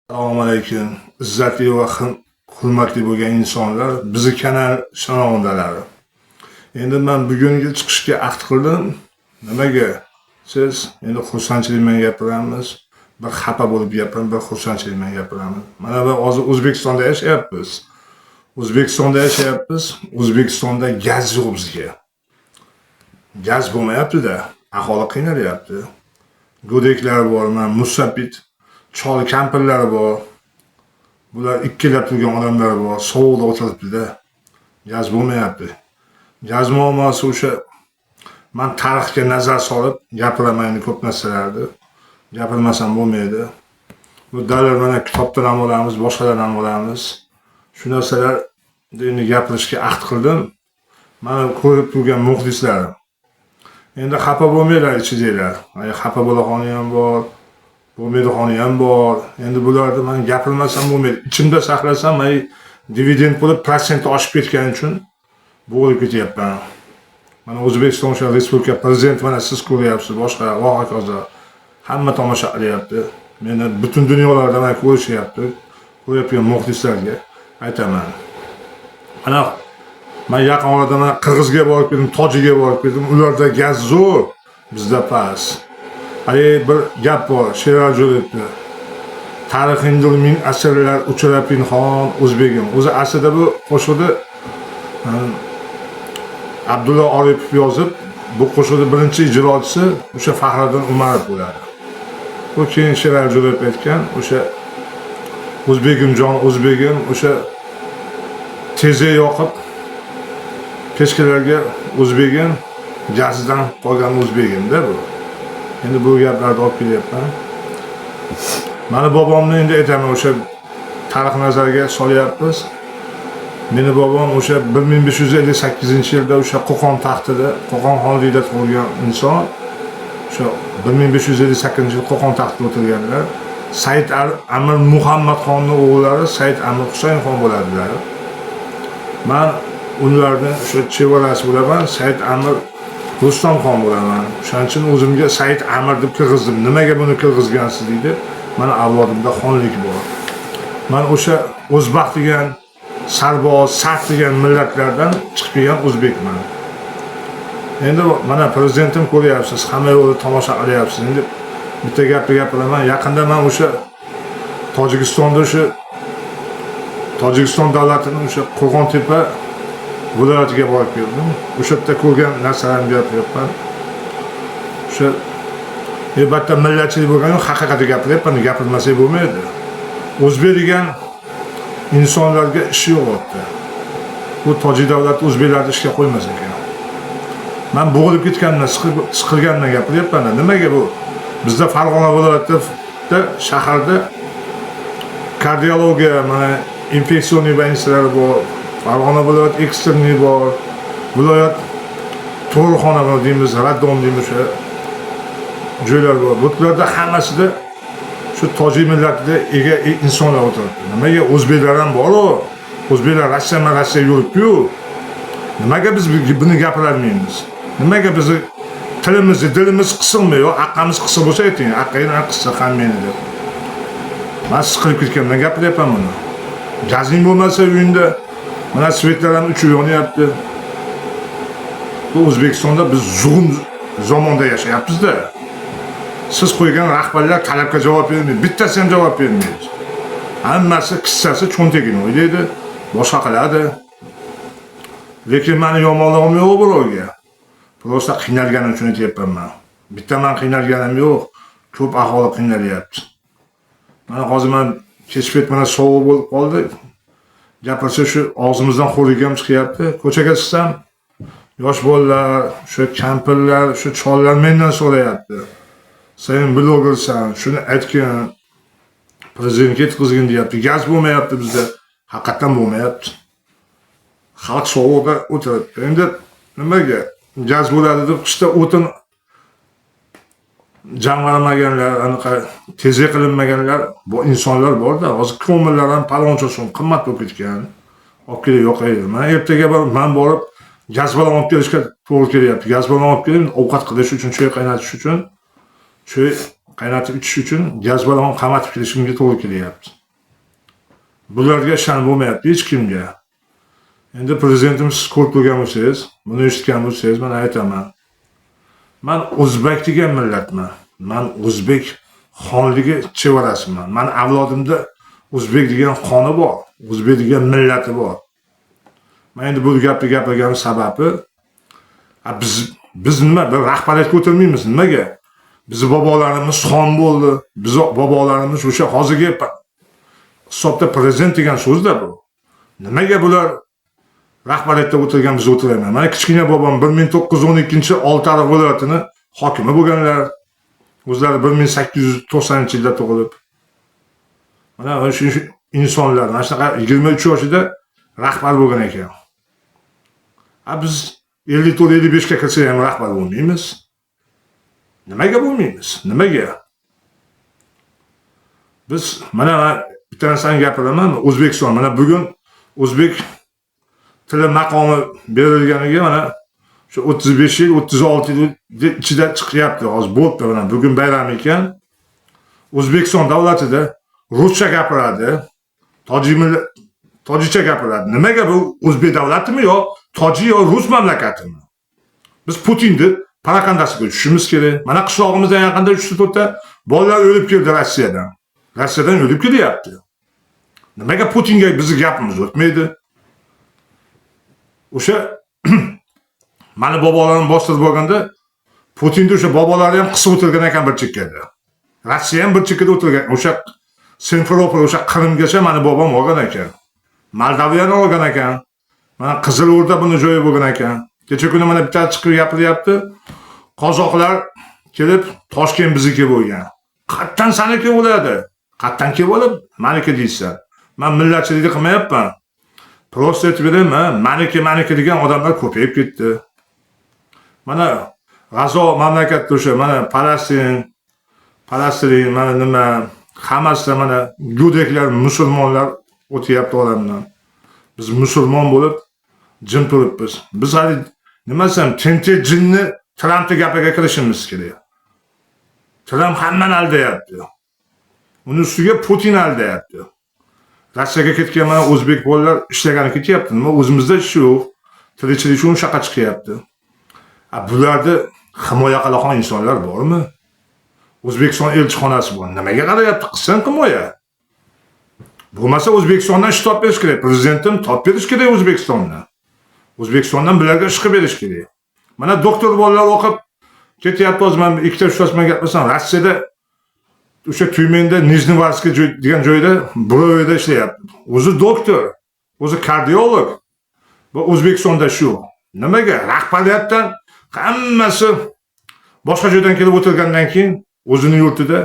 Assalomu alaykum. Izzatli va hurmatli bo'lgan insonlar, bizni kanal sharmandalari. Endi men bugungi chiqishga ahd qildim. Nimaga? Siz endi xursandchilik bilan gapiramiz. Bir xafa bo'lib gapirim, bir xursandchilik bilan gapiramiz. Mana biz hozir O'zbekistonda yashayapmiz. O'zbekistonda gaz yo'q bizga. Gaz bo'lmayapti-da, aholi qiynalyapti. Go'daklar bor, mana musabit chol kampirlari bor. Bular ikkilab turgan odamlar bor, sovuqda o'tiribdi-da. Gaz bo'lmayapti. Gaz muammosi o'sha men tarixga nazar solib gapiraman ko'p narsalarni. Gapirmasam bo'lmaydi. Bu davlat mana kitobdan ham olamiz, boshqalardan ham olamiz. Shu narsalar endi gapirishga ahd qildim. Mana ko'rib turgan muxlislarim. Endi xafa bo'lmanglar ichingizlar. Xafa bo'laqoni ham bor. Bo'lmaydiqoni ham bor. Endi bularni men gapirmasam bo'lmaydi. Ichimda saqlasam, men dividend bo'lib protsenti oshib ketgani uchun bo'g'ilib ketyapman. Mana O'zbekiston Respublika prezidenti mana siz ko'ryapsiz, boshqa va hokazo. Hamma tomosha qilyapti. Meni butun dunyolarda mana ko'rishyapti. Ko'ryapgan muxlislarga aytaman. Mana men yaqin orada mana Qirg'izga borib keldim, Tojiga borib keldim. Ularda gaz zo'r, bizda past. Bir gap bor, Sherali Jo'rayevni. Tarixindir min asrlar uchrab pinhon o'zbegim. O'zi aslida bu qo'shiqni Abdulla Oripov yozib, bu qo'shiqning birinchi ijrochisi o'sha Faxriddin Umarov bo'ladi. Bu keyin Sherali Jo'rayev aytgan, o'sha o'zbegimjon o'zbegim, o'sha teze yoqib kechgalarga o'zbegim, gazdan qolgan o'zbegimda bu. Endi bu gaplarni olib kelyapman. Mani bobomni endi aytaman, o'sha tarix nazariga solyapmiz. Meni bobom o'sha 1558-yilda o'sha Qo'qon taxtida, Qo'qon xonligida tug'ilgan inson. O'sha 1558-yil Qo'qon taxtida o'tirganlar. Said Amir Muhammad xonning o'g'illari Said Amir Husayn xon bo'ladilar. Men ularni o'sha chevarasi bo'laman, Said Amir Rustam xon bo'laman. Shuning uchun o'zimga Said Amir deb kirgizdim. Nimaga buni kirgizgansiz deydi. Mana avlodimda xonlik bor. Men o'sha O'zbaq degan sarboz, sart degan millatlardan chiqib kelgan o'zbekman. Endi mana prezidentim ko'ryapsiz, hamma yo'lda tomosha qilyapsiz. Endi bitta gapni gapiraman. Yaqinda men o'sha Tojikiston davlatining o'sha Qo'rg'ontepa viloyatiga borib keldim. O'sha yerda ko'rgan narsalarimni gapiryapman. O'sha albatta millatchilik bo'lgan haqiqatni gapiryapman, gapirmasak bo'lmaydi. O'zbek degan insonlarga ish yo'q o'tdi. Bu tojik davlati o'zbeklarni ishga qo'ymas ekan. Men bo'g'ilib ketganimdan, siqilganimdan gapiryapman. Nimaga bu? Bizda Farg'ona viloyatida shaharda kardiologiya, mana infeksion больницалari bor. Farg'ona viloyat eksterniy bor. Viloyat tug'ruqxona deymiz, raddom deymiz, o'sha joylar bor. Bularda hammasida shu tojik millatida ega insonlar o'tiribdi. Nimaga o'zbeklar ham bor-ku? O'zbeklar Rossiya yuribdi-ku. Nimaga biz buni gapirolmaymiz? Nimaga bizni dilimiz qisqilmaydi? Haqqimiz qisqa bo'lsa ayting, haqqingni qisqa hammani deb. Men siqilib ketgandan gapiryapman buni. Gazing bo'lmasa uyingda mana svetlar ham uchib yonyapti. Bu O'zbekistonda biz zo'm zamonda yashayapmiz-da. Siz qo'ygan rahbarlar talabga javob bermaydi. Bittasi ham javob bermaydi. Hammasi qissasi cho'ntagini o'ylaydi, boshqa qiladi. Lekin meni yomonligim yo'q birovga. Prosta qiynalganim uchun aytyapman men. Bitta men qiynalganim yo'q, ko'p aholi qiynalyapti. Mana hozir men kechib mana sovuq bo'lib qoldi. Gapirsa shu og'zimizdan xo'rligim chiqyapti. Ko'chaga chiqsam, yosh bolalar, shu kampirlar, shu chollar mendan so'rayapti. Sen blogersan, shuni aytgan. Prezident yetkazgin deyapti. Gaz bo'lmayapti bizda. Haqiqatan bo'lmayapti. Xalq sovuqda o'tiribdi. Endi nimaga gaz bo'ladi deb qishda o'tin jamg'armaganlar, anaqa tezlik qilinmaganlar bu insonlar bor-da. Hozir ko'mirlar ham paloncha so'm qimmat bo'lib ketgan. Olib kelib yoqaydi. Men ertaga borib gaz balon olib kelishga to'g'ri kelyapti. Gaz balon olib kelib ovqat qilish uchun, choy qaynatish uchun choy qaynatib ichish uchun gaz balon qamatib kelishimga to'g'ri kelyapti. Bularga ishonib bo'lmayapti hech kimga. Endi prezidentimiz siz ko'rib turgan bo'lsangiz, buni eshitgan bo'lsangiz, men aytaman. Men o'zbek degan millatman. Men o'zbek xonligi chevarasiman. Men avlodimda o'zbek degan qoni bor, o'zbek degan millati bor. Men endi bu gapni gapirganim sababi biz nima bir rahbariyatga o'tirmaymiz, nimaga? Bizi bobolarimiz xon bo'ldi. Biz bobolarimiz o'sha hozirgi hisobda prezident degan so'zda bu. Nimaga bular rahbariyatda o'tirgan biz o'tirmaymiz? Mana kichkina bobom 1912-Oltiariq viloyatini hokimi bo'lganlar. O'zlari 1890-yilda tug'ilib. Mana shu insonlar mana shunaqa 23 yoshida rahbar bo'lgan ekan. Biz 54-55 ga kirsak ham rahbar bo'lmaymiz. Nimaga bo'lmaymiz? Nimaga? Biz mana bitta narsani gapiraman, O'zbekiston mana bugun o'zbek tili maqomi berilganiga mana shu 35 yil, 36 yil ichida chiqyapti. Hozir bo'ldi mana bugun bayram ekan. O'zbekiston davlatida ruscha gapiradi, tojikcha gapiradi. Nimaga bu o'zbek davlatimi yo tojik yo rus mamlakatimi? Biz Putinni parakandasiga tushishimiz kerak. Mana qishlog'imizdan yaqinda 3-4 ta bolalar o'lib keldi Rossiyadan. Rossiyadan o'lib kelyapti. Nimaga Putinga bizning gapimiz o'tmaydi? O'sha mani bobolarim bostirib bo'lganda Putinni o'sha bobolari ham qisib o'tirgan ekan bir chekkada. Rossiya ham bir chekkada o'tirgan. O'sha Simferopol o'sha Qrimgacha mani bobom olgan ekan. Moldoviyani olgan ekan. Mana Qizilo'rda buni joyi bo'lgan ekan. Kecha kuni mana bitta chiqib gapiryapti. Qozoqlar kelib Toshkent bizniki bo'lgan. Qattan saniki bo'ladi. Qattan kelib olib meniki deysan. Men millatchilikni qilmayapman. Prosta aytib beraman, meniki degan odamlar ko'payib ketdi. Mana G'azo mamlakatda o'sha mana Falastin mana nima hammasi mana go'daklar musulmonlar o'tyapti olamdan. Biz musulmon bo'lib jim turibmiz. Biz hali nima desam, tentek jinni Trampning gapiga kirishimiz kerak. Tramp hammani aldayapti. Uni ustiga Putin aldayapti. Rossiyaga ketgan mana o'zbek bolalar ishlagani ketyapti. Nima o'zimizda ish yo'q. Tirikchilik uchun shaqa chiqyapti. Bularda himoya qiladigan insonlar bormi? O'zbekiston elchixonasi bor. Nimaga qarayapti? Qilsin himoya. Bo'lmasa O'zbekistondan ish topib berish kerak. Prezidentim topib berish kerak O'zbekistondan. O'zbekistondan bularga ish qilib berish kerak. Mana doktor bolalar o'qib ketyapti. Hozir men ikkita uchtasidan gapirsam, Rossiyada o'sha Tyumenda Nijnevarskiy degan joyda Broyda ishlayapti. O'zi doktor, o'zi kardiolog. Va O'zbekistonda shu. Nimaga? Rahbariyatdan hammasi boshqa joydan kelib o'tirgandan keyin o'zining yurtida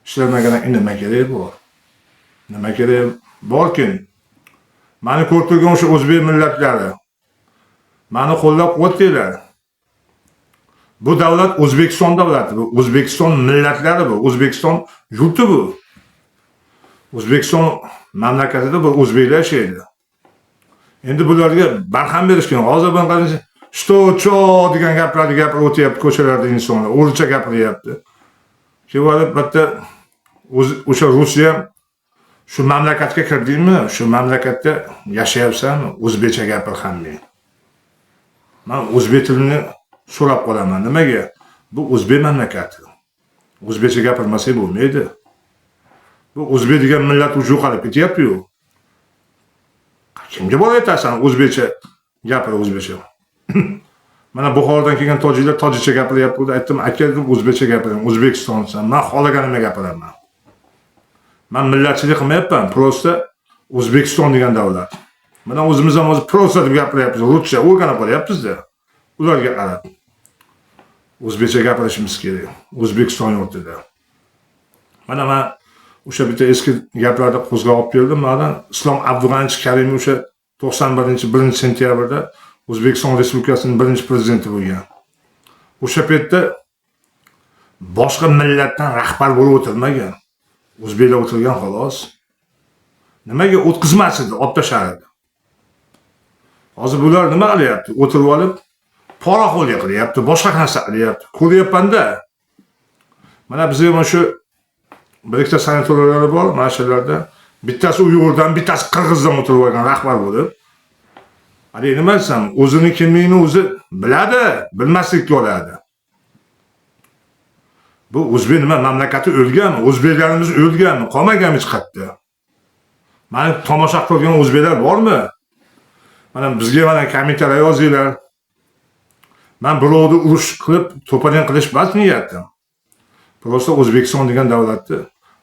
ishlamagan nima kerak bor? Nima kerak borkin? Mani ko'rib turgan o'sha o'zbek millatlari mani qo'llab-quvvatlaylar. Bu davlat O'zbekiston davlati, bu O'zbekiston millatlari bu, O'zbekiston yurti bu. O'zbekiston mamlakatida bu o'zbeklar yashaydi. Endi bularga barham berish kerak. Hozir ben qarang, "Что degan gaplarni gapirib o'tyapti ko'chalarda insonlar, o'rcha gapiryapti. Kelib bitta o'sha Rossiya shu mamlakatga kirdingmi, shu mamlakatda yashayapsanmi, o'zbekcha gapir hamma. Men o'zbek tilini so'rab qolaman. Nimaga? Bu o'zbek mamlakati. O'zbekcha gapirmasak bo'lmaydi. Bu o'zbek degan millat uch yo'qolib ketyapti-yu. Kimga bor aytasan o'zbekcha gapir o'zbekcha. Mana Buxorodan kelgan tojiklar tojikcha gapiryapti. Aytdim, aka dedim, o'zbekcha gapiring. O'zbekistonsan. Men xohlaganimni gapiraman. Men millatchilik qilmayapman. Prosta O'zbekiston degan davlat. Mana o'zimiz ham hozir prosta deb gapiryapmiz. Ruscha o'rganib qolyapmiz-da. Ularga qarab o'zbekcha gapirishimiz kerak. O'zbekiston yurtida. Mana men o'sha bitta eski gaplarni qo'zg'ab olib keldim. Mana Islom Abdug'anich Karimov o'sha 91-sentyabrda O'zbekiston Respublikasining birinchi prezidenti bo'lgan. O'sha paytda boshqa millatdan rahbar bo'lib o'tirmagan. O'zbeklar o'tirgan xolos. Nimaga o'tkazmasdi, olib tashladi. Hozir bular nima qilyapti? O'tirib olib poraxo'rlik qilyapti, boshqa narsa qilyapti. Ko'ryapman-da. Mana bizga mana shu bir ikkita sanatoriylar bor, mana shularda bittasi Uyg'urdan, bittasi Qirg'izdan o'tirib olgan rahbar bo'lib. Hali nima desam, o'zini kimligini o'zi biladi, bilmaslikka oladi. Bu o'zbek nima mamlakati o'lganmi? O'zbeklarimiz o'lganmi? Qolmaganmi hech qayerda? Mana tomosha qilgan o'zbeklar bormi? Mana bizga mana kommentarlar yozinglar. Men birovni urush qilib, to'polon qilish emas niyatim. Просто O'zbekiston degan davlatni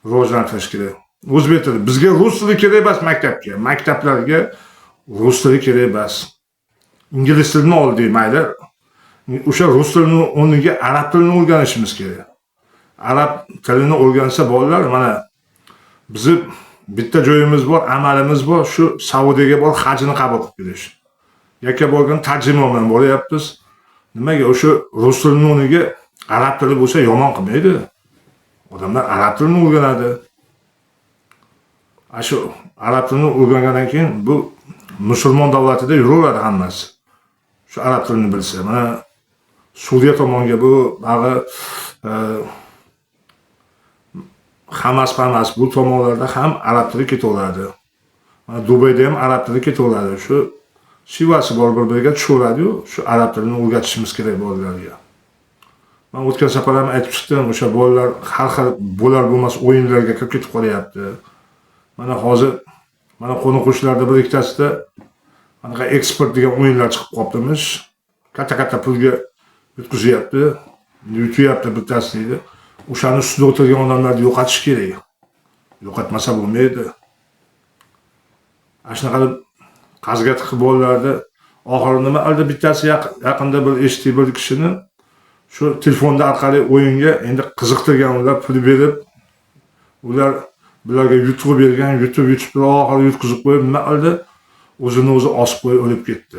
rivojlantirish kerak. O'zbek tili bizga rus tili kerak emas maktabga. Maktablarga rus tili kerak emas. Ingliz tilini oldik mayli. O'sha rus tilini o'rniga arab tilini o'rganishimiz kerak. Arab tilini o'rgansa bolalar mana bizni bitta joyimiz bor, amalimiz bor, shu Saudiyaga bor hajini qabul qilib kelish. Yakka bo'lgan tarjimon bilan boryapmiz. Nimaga o'sha rus tilini o'rniga arab tili bo'lsa yomon qilmaydi. Odamlar arab tilini o'rganadi. Shu arab tilini o'rgangandan keyin bu musulmon davlatida yuraveradi hammasi. Shu arab tilini bilsa. Mana Suriya tomonga bu Hamas bu tomonlarda ham arab tili ketaveradi. Mana Dubayda ham arab tili ketaveradi. Shu shivasi bor bir-biriga tushaveradi-yu, shu arab tilini o'rgatishimiz kerak bolalarga. Men o'tgan safar ham aytib chiqdim, o'sha bolalar har xil bo'lar bo'lmas o'yinlarga kirib ketib qolyapti. Mana hozir mana qo'ni-qo'shnilarda bir ikkitasida anaqa eksport degan o'yinlar chiqib qolibdimish. Katta pulga yutqizyapti, yutyapti bittasi deydi. O'shani ustida o'tirgan odamlarni yo'qotish kerak. Yo'qotmasa bo'lmaydi. Shunaqa qazga tiqib bolalarni oxiri nima alda bittasi yaqinda bir eshitdik bir kishini shu telefonda orqali o'yinga endi qiziqtirgan ular pul berib bularga yutib bergan, yutib oxiri yutqizib qo'yib nima alda o'zini o'zi osib qo'yib o'lib ketdi.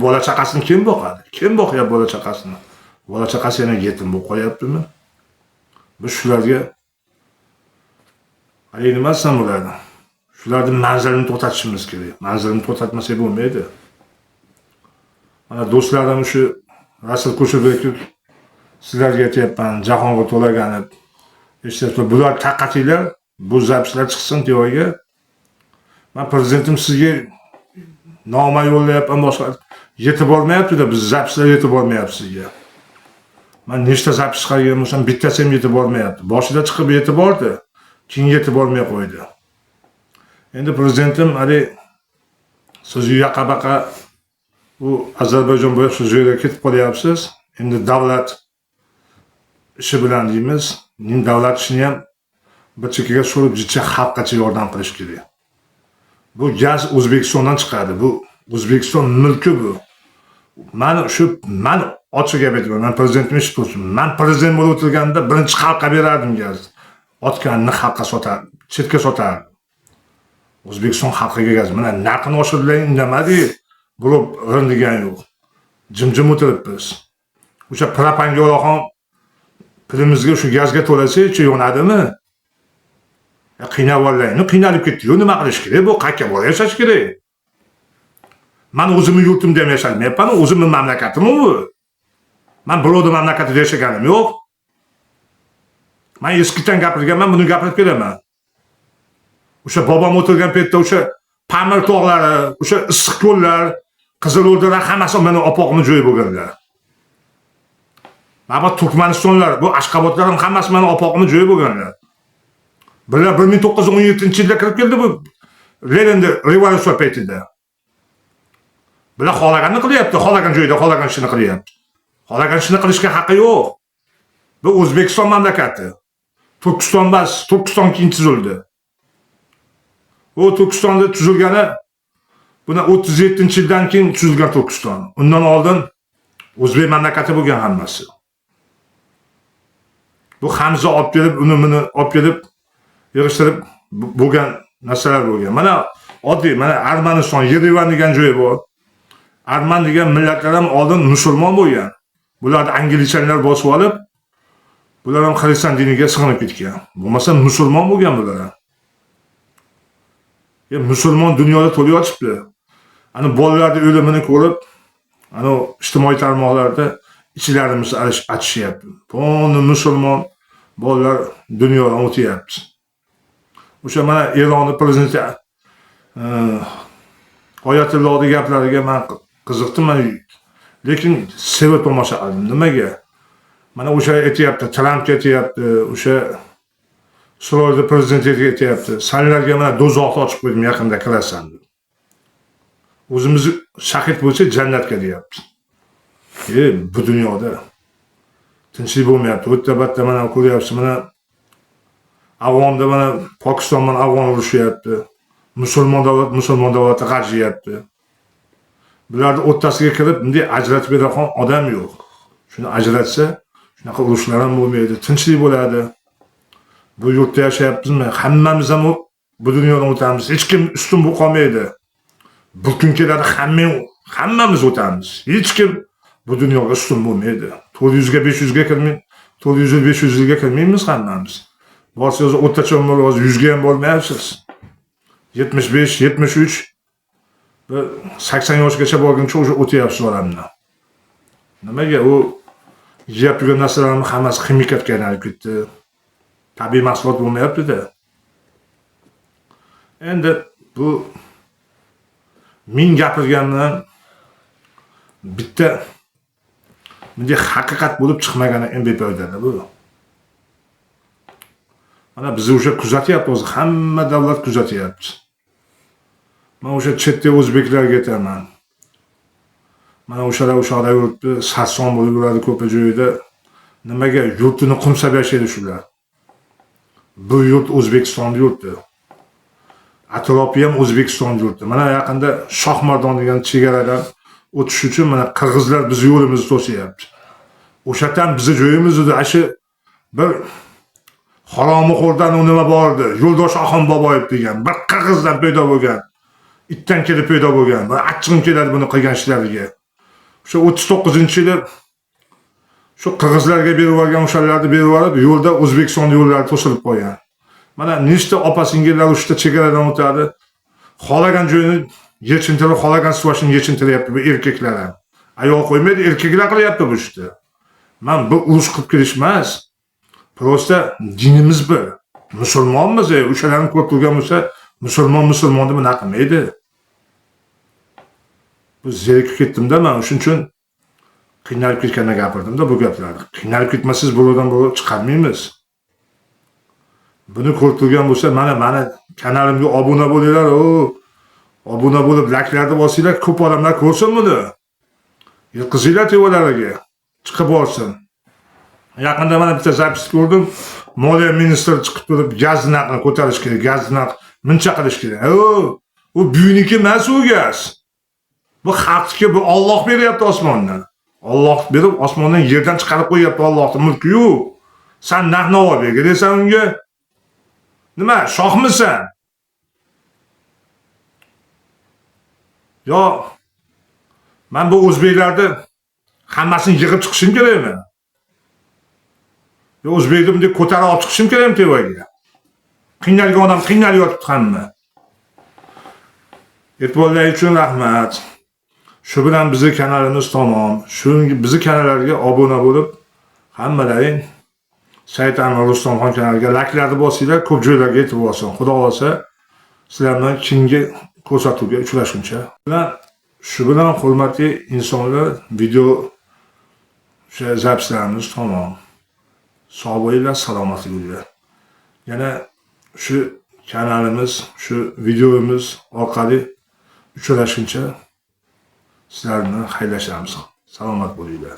Bola chaqasini kim boqadi? Kim boqyapti bola chaqasini? Bola chaqasi yana yetim bo'lib qolyaptimi? Biz shularga hali nima desam bo'ladi? Shularning manzilini to'xtatishimiz kerak. Manzilini to'xtatmasak bo'lmaydi. Mana do'stlarim shu Rasul Kusherbekov sizlarga aytyapman, Jahongir To'laganov. Eshitasiz, bular taqatinglar, bu zapslar chiqsin TVga. Men prezidentim sizga noma yo'llayapman, boshqa yetib bormayapti-da, biz zapslar yetib bormayapti sizga. Men nechta zaps chiqargan bo'lsam, bittasi ham yetib bormayapti. Boshida chiqib yetib bordi, keyin yetib bormay qo'ydi. Endi prezidentim hali siz yoqa-baqa u Ozarbayjon bo'yicha shu joyga ketib qolyapsiz. Endi davlat ishi bilan deymiz. Davlat ishini ham bir chekkaga surib, jicha xalqqa yordam qilish kerak. Bu gaz O'zbekistondan chiqadi. Bu O'zbekiston mulki bu. Men ochiq gap aytaman. Men prezidentni ish qildim. Men prezident bo'lib o'tirganda birinchi xalqqa berardim gaz. Otganni xalqqa sotardim, chetga sotardim. O'zbekiston xalqiga gaz. Mana narxini oshirib indamadi. Bo'lib g'indigan yo'q. Jimjim o'tiribmiz. O'sha propanga olaxon pilimizga shu gazga to'lasak-chi yonadimi? Qiynab ollayni, qiynalib ketdi-yu, nima qilish kerak? Bu qayerga borib yashash kerak? Men o'zimni yurtimda ham yashalmayapman, o'zimning mamlakatim bu. Men birovning mamlakatida yashaganim yo'q. Men eskidan gapirganman, buni gapirib kelaman. O'sha bobom o'tirgan paytda o'sha Pamir tog'lari, o'sha issiq ko'llar, Qizilo'rdalar hammasi meni opoqimning joyi bo'lganlar. Mana Turkmanistonlar, bu Ashqobodlar ham hammasi meni opoqimning joyi bo'lganlar. Bular 1917-yilda kirib keldi bu Leninni revolyutsiya paytida. Bular xohlaganini qilyapti, xohlagan joyda xohlagan ishini qilyapti. Xohlagan ishini qilishga haqqi yo'q. Bu O'zbekiston mamlakati. Turkiston emas, Turkiston keyin tuzildi. Bu Turkistonda tuzilgani buni 37-yildan keyin tuzilgan Turkiston. Undan oldin o'zbek mamlakati bo'lgan hammasi. Bu Hamza olib kelib, uni olib kelib yig'ishtirib bo'lgan narsalar bo'lgan. Mana oddiy, mana Armaniston, Yerevan degan joyi bor. Arman degan millatlar ham oldin musulmon bo'lgan. Bularni anglichalar bosib olib, bular ham xristian diniga sig'inib ketgan. Bo'lmasa musulmon bo'lgan bular. Musulmon dunyoda to'lib yotibdi. Ana bolalarning o'limini ko'rib, ana ijtimoiy tarmoqlarda ichlarimizni achishyapti. Buni musulmon bolalar dunyodan o'tyapti. O'sha mana Eronning prezidenti Oyatullohning gaplariga men qiziqdim, lekin sevib tomosha qildim. Nimaga? Mana o'sha aytyapti, Tramp aytyapti, o'sha Isroilning prezidenti aytyapti, "Senlarga mana do'zaxni ochib qo'ydim, yaqinda kirasan" deb. O'zimiz shahid bo'lsa jannatga deyapti. Bu dunyoda tinchlik bo'lmayapti. O'ta-batta mana ko'ryapsiz, mana Afg'onda mana Pokiston bilan Afg'on urushyapti. Musulmon davlatga qarshiyapti. Bularni o'rtasiga kirib, bunday ajratib beradigan odam yo'q. Shuni ajratsa, shunaqa urushlar ham bo'lmaydi, tinchlik bo'ladi. Bu yurtda yashayapmizmi? Hammamiz ham bu dunyodan o'tamiz. Hech kim ustun bo'lib qolmaydi. Bir kun keladi, hammamiz o'tamiz. Hech kim bu dunyoga ustun bo'lmaydi. 400 ga 500 ga kirmay, 400 500 yilga kirmaymiz hammamiz. Borsangiz o'rtacha umr 100 ga ham bormayapsiz. 75, 73 va 80 yoshgacha borguncha o'sha o'tyapsiz olamdan. Nimaga u yeb yurgan narsalarning hammasi ximikatga aylanib ketdi. Tabiiy mahsulot bo'lmayapti-da. Endi bu men gapirgandan bitta bunday haqiqat bo'lib chiqmagani endi befoydada bu. Mana bizni o'sha kuzatyapti, o'zi hamma davlat kuzatyapti. Men o'sha chetda o'zbeklarga aytaman. Mana o'shalar yurtni sarson bo'lib yuradi ko'p joyda. Nimaga yurtini qumsab yashaydi shular? Bu yurt O'zbekiston yurti. Atrofi ham O'zbekiston yurti. Mana yaqinda Shohmardon degan chegaradan o'tish uchun mana qirg'izlar bizni yo'limizni to'sayapti. O'shadan bizni joyimiz edi. Ashi bir Haromixo'rdan nima bordi? Yo'ldosh Oxon Boboyev degan bir qirg'izdan paydo bo'lgan. Itdan kelib paydo bo'lgan. Va achchig'im keladi buni qilgan ishlariga. O'sha 39-yili shu qirg'izlarga berib yuborgan o'shalarni berib yuborib, yo'lda O'zbekiston yo'llari to'silib qo'ygan. Mana nechta opa-singillar o'shda chegaradan o'tadi. Xolagan joyini yechintirib, xolagan suvashini yechintiryapti bu erkaklar ham. Ayol qo'ymaydi, erkaklar qilyapti bu ishni. Men bu urush qilib kelish emas. Prosta dinimiz bir. Musulmonmiz, o'shalarni ko'rib turgan bo'lsa, musulmon deb nima qilmaydi. Bu zerikib ketdim-da, men shuning uchun qiynalib ketganini gapirdim-da bu gaplarni. Qiynalib ketmasangiz bulardan chiqarmaymiz. Buni ko'rib turgan bo'lsa, mana kanalimga obuna bo'linglar, obuna bo'lib layklarni bosinglar, ko'p odamlar ko'rsin buni. Yetqizinglar tevalariga, chiqib borsin. Yaqinda mana bitta zapis ko'rdim. Moliya ministri chiqib turib, gaz narxini ko'tarish kerak, gaz narxi muncha qilish kerak. U buyiniki emas u gaz. Bu xalqqa bu Alloh beryapti osmondan. Alloh berib osmondan yerdan chiqarib qo'yapti Allohning mulki-yu. Sen narxni olib bergaysan unga. Nima, shohmisan? Yo, men bu o'zbeklarni hammasini yig'ib chiqishim kerakmi? Yo, o'zbekni bunday ko'tarib olib chiqishim kerakmi tevaga? Qiynalgan odam qiynalyapti hamma. E'tiborlaringiz uchun rahmat. Shu bilan bizning kanalimiz tamom. Bizning kanallarga obuna bo'lib, hammalaring Said Anvar Rustamxon kanaliga layklarni bosinglar, ko'p joylarga yetib olsin. Xudo xolasa, sizlar bilan keyingi ko'rsatuvga uchrashguncha. Shu bilan hurmatli insonlar, video zapislarimiz tamom. Sog' bo'linglar, salomat bo'linglar. Yana shu kanalimiz, shu videomiz orqali uchrashguncha sizlarni xayrlashamiz. Salomat bo'linglar.